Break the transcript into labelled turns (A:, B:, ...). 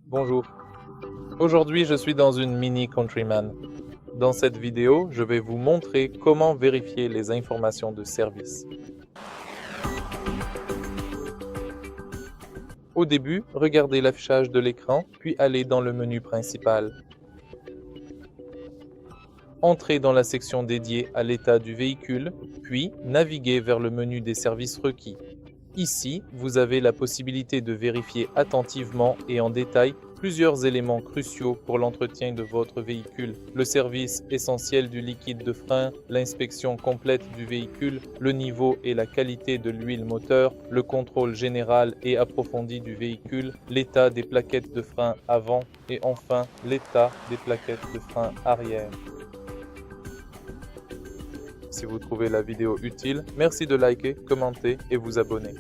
A: Bonjour. Aujourd'hui, je suis dans une MINI Countryman. Dans cette vidéo, je vais vous montrer comment vérifier les informations de service. Au début, regardez l'affichage de l'écran, puis allez dans le menu principal. Entrez dans la section dédiée à l'état du véhicule, puis naviguez vers le menu des services requis. Ici, vous avez la possibilité de vérifier attentivement et en détail plusieurs éléments cruciaux pour l'entretien de votre véhicule. Le service essentiel du liquide de frein, l'inspection complète du véhicule, le niveau et la qualité de l'huile moteur, le contrôle général et approfondi du véhicule, l'état des plaquettes de frein avant et enfin l'état des plaquettes de frein arrière. Si vous trouvez la vidéo utile, merci de liker, commenter et vous abonner.